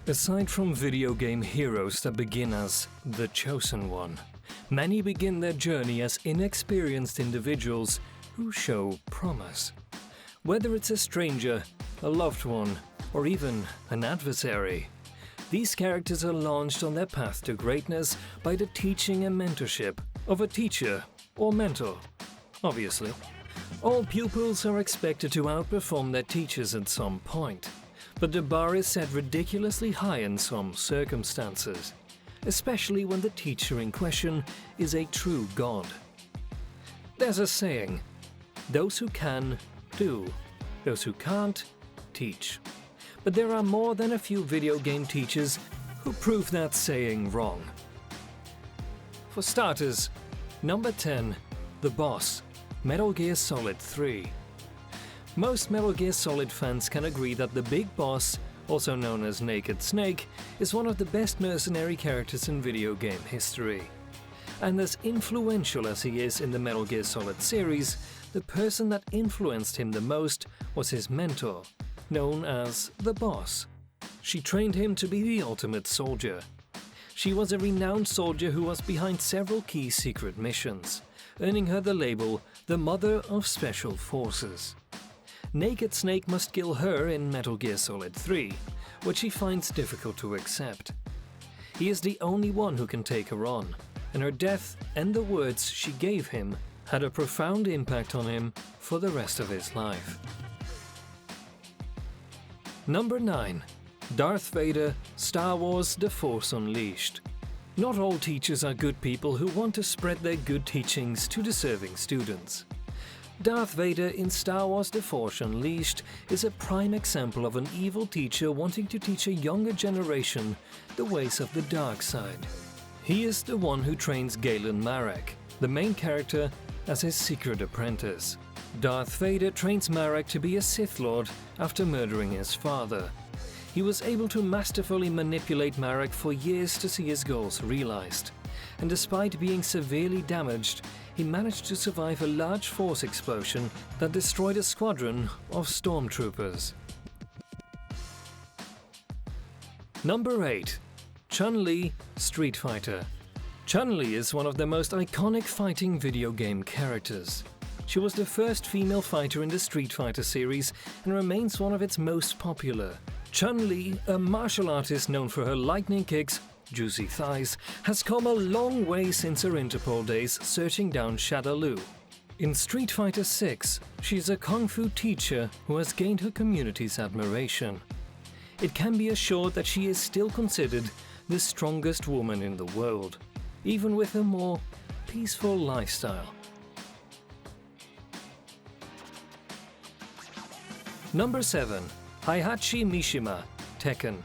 Aside from video game heroes that begin as the chosen one, many begin their journey as inexperienced individuals who show promise. Whether it's a stranger, a loved one, or even an adversary, these characters are launched on their path to greatness by the teaching and mentorship of a teacher or mentor, obviously. All pupils are expected to outperform their teachers at some point, but the bar is set ridiculously high in some circumstances, especially when the teacher in question is a true god. There's a saying, those who can, do. Those who can't, teach. But there are more than a few video game teachers who prove that saying wrong. For starters, number 10, The Boss, Metal Gear Solid 3. Most Metal Gear Solid fans can agree that the Big Boss, also known as Naked Snake, is one of the best mercenary characters in video game history. And as influential as he is in the Metal Gear Solid series, the person that influenced him the most was his mentor, known as the Boss. She trained him to be the ultimate soldier. She was a renowned soldier who was behind several key secret missions, earning her the label the Mother of Special Forces. Naked Snake must kill her in Metal Gear Solid 3, which he finds difficult to accept. He is the only one who can take her on, and her death and the words she gave him had a profound impact on him for the rest of his life. Number 9. Darth Vader, Star Wars: The Force Unleashed. Not all teachers are good people who want to spread their good teachings to deserving students. Darth Vader in Star Wars: The Force Unleashed is a prime example of an evil teacher wanting to teach a younger generation the ways of the dark side. He is the one who trains Galen Marek, the main character, as his secret apprentice. Darth Vader trains Marek to be a Sith Lord after murdering his father. He was able to masterfully manipulate Marek for years to see his goals realized, and despite being severely damaged, he managed to survive a large force explosion that destroyed a squadron of stormtroopers. Number 8. Chun-Li, Street Fighter. Chun-Li is one of the most iconic fighting video game characters. She was the first female fighter in the Street Fighter series and remains one of its most popular. Chun-Li, a martial artist known for her lightning kicks, juicy thighs, has come a long way since her Interpol days searching down Shadaloo. In Street Fighter 6, she is a kung fu teacher who has gained her community's admiration. It can be assured that she is still considered the strongest woman in the world, even with a more peaceful lifestyle. Number 7. Heihachi Mishima, Tekken.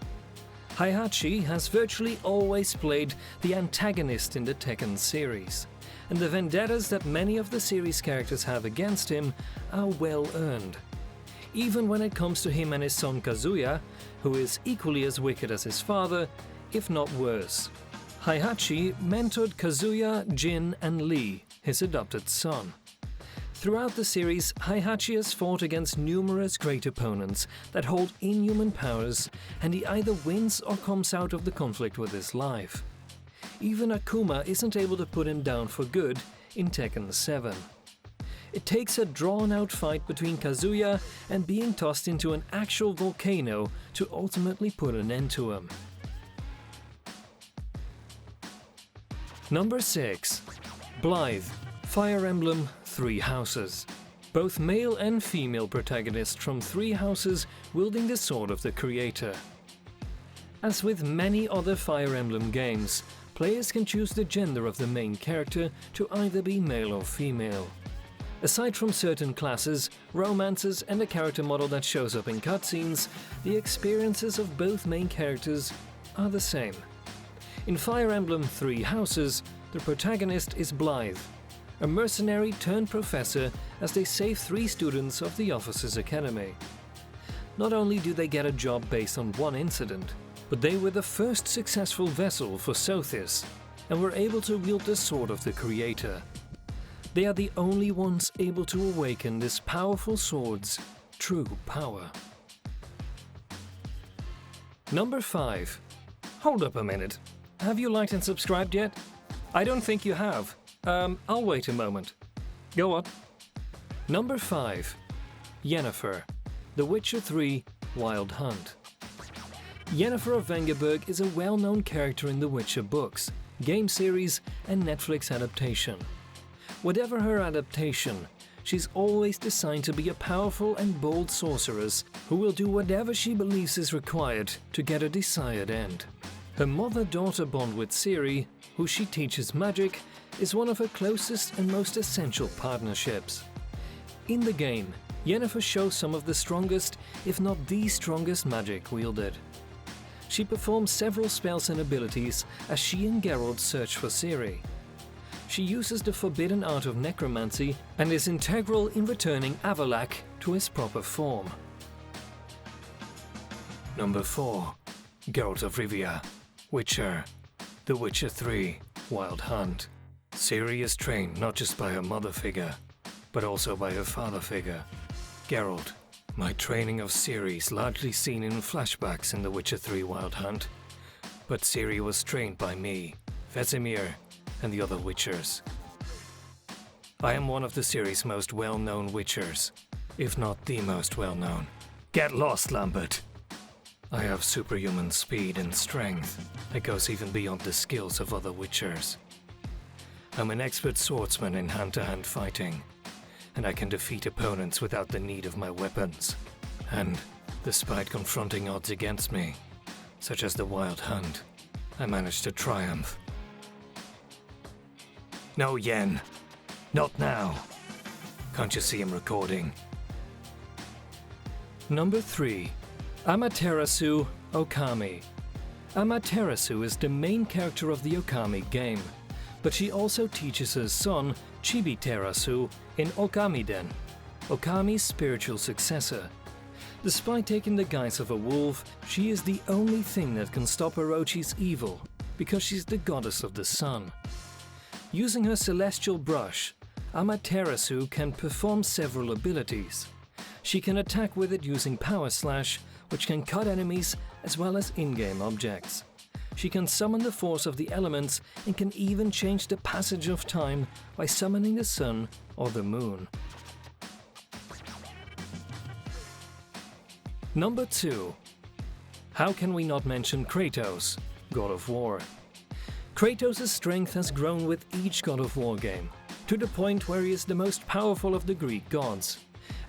Heihachi has virtually always played the antagonist in the Tekken series, and the vendettas that many of the series characters have against him are well earned. Even when it comes to him and his son Kazuya, who is equally as wicked as his father, if not worse. Heihachi mentored Kazuya, Jin, and Lee, his adopted son. Throughout the series, Heihachi has fought against numerous great opponents that hold inhuman powers, and he either wins or comes out of the conflict with his life. Even Akuma isn't able to put him down for good in Tekken 7. It takes a drawn-out fight between Kazuya and being tossed into an actual volcano to ultimately put an end to him. Number 6. Blythe, Fire Emblem: Three Houses. Both male and female protagonists from Three Houses wielding the sword of the creator. As with many other Fire Emblem games, players can choose the gender of the main character to either be male or female. Aside from certain classes, romances, and a character model that shows up in cutscenes, the experiences of both main characters are the same. In Fire Emblem: Three Houses, the protagonist is Blythe, a mercenary turned professor as they save 3 students of the Officers' Academy. Not only do they get a job based on one incident, but they were the first successful vessel for Sothis and were able to wield the sword of the creator. They are the only ones able to awaken this powerful sword's true power. Number 5. Hold up a minute. Have you liked and subscribed yet? I don't think you have. I'll wait a moment. Go on. Number 5. Yennefer, The Witcher 3 Wild Hunt. Yennefer of Vengerberg is a well-known character in the Witcher books, game series and Netflix adaptation. Whatever her adaptation, she's always designed to be a powerful and bold sorceress who will do whatever she believes is required to get a desired end. Her mother-daughter bond with Ciri, who she teaches magic, is one of her closest and most essential partnerships. In the game, Yennefer shows some of the strongest, if not the strongest magic wielded. She performs several spells and abilities as she and Geralt search for Ciri. She uses the forbidden art of necromancy and is integral in returning Avallac'h to his proper form. Number 4. Geralt of Rivia, Witcher, The Witcher 3 Wild Hunt. Ciri is trained not just by her mother figure, but also by her father figure, Geralt. My training of Ciri is largely seen in flashbacks in The Witcher 3 Wild Hunt, but Ciri was trained by me, Vesemir, and the other Witchers. I am one of the series' most well-known Witchers, if not the most well-known. Get lost, Lambert! I have superhuman speed and strength that goes even beyond the skills of other Witchers. I'm an expert swordsman in hand-to-hand fighting, and I can defeat opponents without the need of my weapons. And, despite confronting odds against me, such as the Wild Hunt, I managed to triumph. No, Yen. Not now. Can't you see him recording? Number 3. Amaterasu Okami. Amaterasu is the main character of the Okami game, but she also teaches her son, Chibiterasu, in Okamiden, Okami's spiritual successor. Despite taking the guise of a wolf, she is the only thing that can stop Orochi's evil, because she's the goddess of the sun. Using her celestial brush, Amaterasu can perform several abilities. She can attack with it using Power Slash, which can cut enemies as well as in-game objects. She can summon the force of the elements and can even change the passage of time by summoning the sun or the moon. Number 2. How can we not mention Kratos, God of War? Kratos' strength has grown with each God of War game, to the point where he is the most powerful of the Greek gods,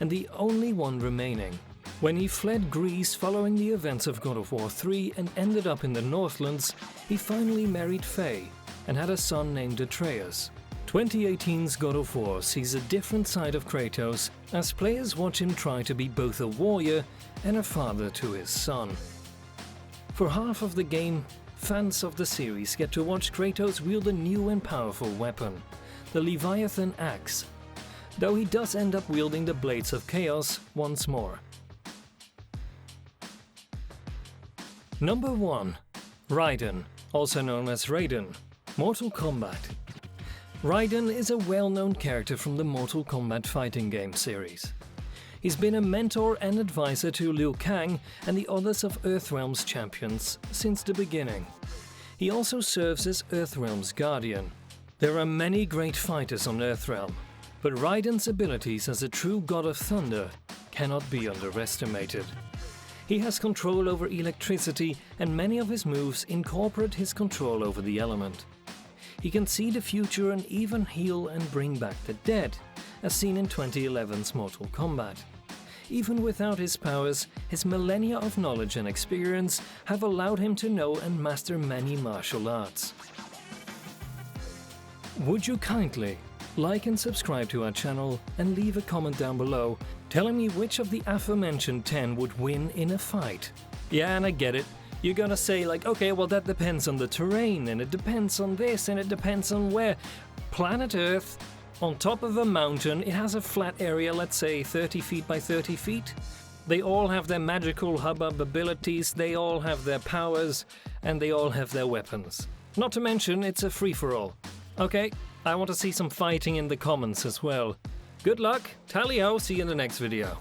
and the only one remaining. When he fled Greece following the events of God of War 3 and ended up in the Northlands, he finally married Faye and had a son named Atreus. 2018's God of War sees a different side of Kratos as players watch him try to be both a warrior and a father to his son. For half of the game, fans of the series get to watch Kratos wield a new and powerful weapon, the Leviathan Axe, though he does end up wielding the Blades of Chaos once more. Number 1. Raiden, also known as Raiden, Mortal Kombat. Raiden is a well-known character from the Mortal Kombat fighting game series. He's been a mentor and advisor to Liu Kang and the others of Earthrealm's champions since the beginning. He also serves as Earthrealm's guardian. There are many great fighters on Earthrealm, but Raiden's abilities as a true god of thunder cannot be underestimated. He has control over electricity, and many of his moves incorporate his control over the element. He can see the future and even heal and bring back the dead, as seen in 2011's Mortal Kombat. Even without his powers, his millennia of knowledge and experience have allowed him to know and master many martial arts. Would you kindly like and subscribe to our channel and leave a comment down below telling me which of the aforementioned 10 would win in a fight? Yeah, and I get it. You're gonna say like, okay, well that depends on the terrain, and it depends on this, and it depends on where. Planet Earth, on top of a mountain, it has a flat area, let's say 30 feet by 30 feet. They all have their magical hubbub abilities, they all have their powers, and they all have their weapons. Not to mention, it's a free-for-all. Okay, I want to see some fighting in the comments as well. Good luck, tally-ho, see you in the next video.